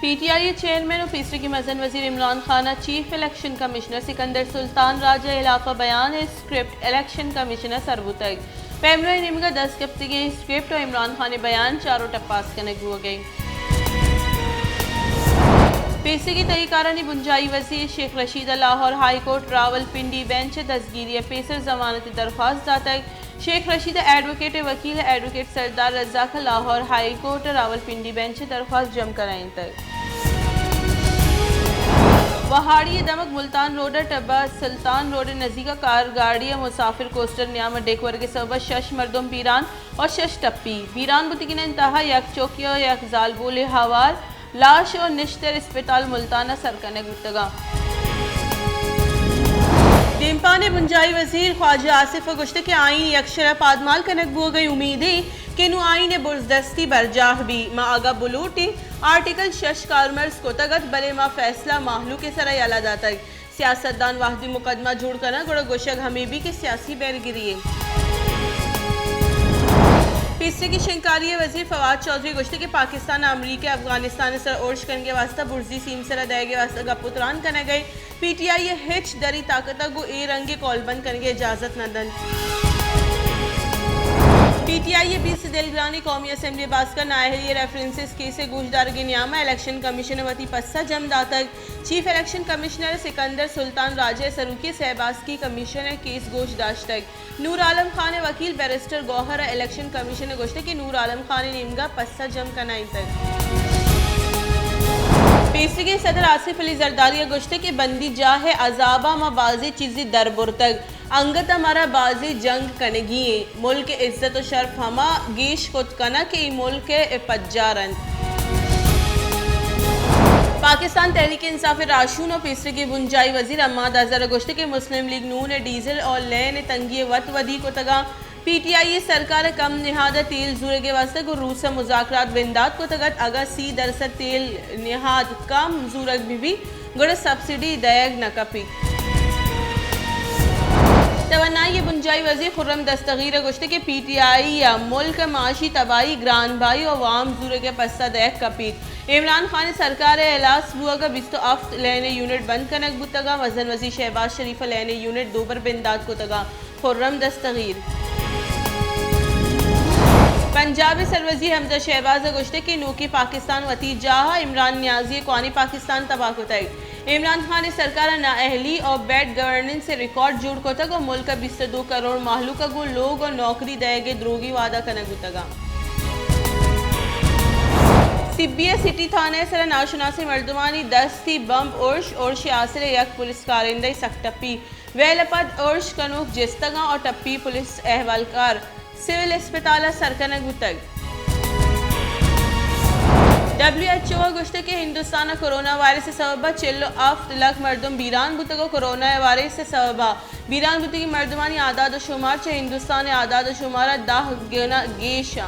PTI chairman और पीसरी की मजन वजीर Imran Khan chief election commissioner Sikandar Sultan Raja इलाका बयान स्क्रिप्ट इलेक्शन कमिश्नर सरबुतग पैमरा निमगा 10 कप्तिगे स्क्रिप्ट और इमरान खान बयान चारों टप्पास कनक हुआ गई। पीसी की तरीकारानी बुंजाई वजीर Sheikh Rashid Lahore high court Rawalpindi bench दसगिरी पेसर जमानती दरख्वास्त दाता शेख रशीद एडवोकेट वकील advocate Sardar Razzaq Lahore high court Rawalpindi bench दरख्वास्त जम कराएं तक वहाड़ी दमक मुल्तान रोड टब्बा सुल्तान रोड नजीका कार गाड़ी मुसाफिर कोस्टर न्याम डेकवर के सबब शश मरदम बीरान और शश टप्पी बीरान बुतिकिन इंतहा यक चौकिया यक जालबोले हवार लाश और निश्तर अस्पताल मुल्ताना सरकने गुप्तगा डिम्पा ने बुंजाई वजीर ख्वाजा आसिफ गुश्त के आइन यक्षरा पादमाल कनक बुआ गई उम्मीदें कि नु आइन बुरदस्ती बरजाह भी माँ आगा बुलूटी आर्टिकल शश कारमर्स को तगत बले माँ फैसला माहलू के सरा याला जाता है सियासतदान वाहदी मुकदमा जुड़ करना गुड़ गोशक हमीबी के सियासी बैरगिरी पीसी की शिंकारी वजीर फवाद चौधरी गुश्ती के पाकिस्तान अमरीका अफगानिस्तान सर ओर्श करने के वास्ता बुर्जी सीम सर अदाय के वास्ता गपुतरान करने गए PTI हिच दरी ताकत को ए रंगे कॉलबंद करने की इजाजत न दन PTI 20 दिलग्रानी कौमी असम्बली बास्कर नाहली रेफरेंसेस केस गूशदार के नियामा इलेक्शन कमीशन वती पस्सा जम दातक chief election commissioner Sikandar Sultan राजा सरूकी सहबाज की कमीशन केस गोश दाश्तक नूर आलम खान वकील बैरिस्टर गौहर इलेक्शन कमीशन गोश्त के नूर आलम खान निमगा पस्सा जम कनाई तक पीसी के सदर आसिफ अली जरदारी गोश्त के बंदी जा है अजाबा मा बाजी चीज़ी दरबुर तक अंगत हमारा बाजी जंग कनगी मुल्क इज्जत और शर्फ हमा गेश खुद कना के मुल्क पज्जारन पाकिस्तान तहरीक इंसाफ राशून और पीसरी की बुंजाई वजीर अम्माद अजहर गोश्त के मुस्लिम लीग नून डीजल और लैन तंगी वत वदी को तगा PTI सरकार कम निहाद तेल जूरे के वास्ते को रूस से मुज़ाकरात बिंदात को तगत अगर सी दरसद तेल निहाद कम जूरक भी गुड़ सब्सिडी दयग न कपी तवन्नाई बुंजाई वजीर खुर्रम दस्तगीर गोश्त के PTI या मुल्क माशी तबाही ग्रान भाई और वाम जूरे के पस्ता दयक कपी इमरान खान सरकार एलास बुआ का 20 लेने यूनिट बंद कनक बुतगा वजन वजीर शहबाज शरीफ लेने यूनिट दोबर बिंदात को तगा खुर्रम दस्तगीर पंजाबी सरवजी हमजा शहबाज गोश्त के नूकी पाकिस्तान वती जाहा इमरान न्याजी कौनी पाकिस्तान तबाह को तक इमरान खान सरकार नाअहली और बैड गवर्नेंस से रिकॉर्ड जुड़ को तक और मुल्क 22 करोड़ माहलू का गो लोग और नौकरी दएगे द्रोगी वादा कनक तगा सिब्बिया सिटी थाने सर नाशनासी मर्दमानी 10 थी बम ओर्श आसर यक पुलिस कारिंदे सख्टप्पी वेलपद ओर्श कनूक जिस्तगा और टप्पी पुलिस अहवालकार सिविल अस्पताल सरकनक बुतग WHO गुश्त के हिंदुस्तान कोरोना वायरस से सबबा चिल्लो आफ्त लख मर्दम बीरान बुतगो कोरोना वायरस से सबबा बीरान बुतगी मर्दमानी आदाद शुमार चे हिंदुस्तान आदाद शुमारा दाह गेना गेशा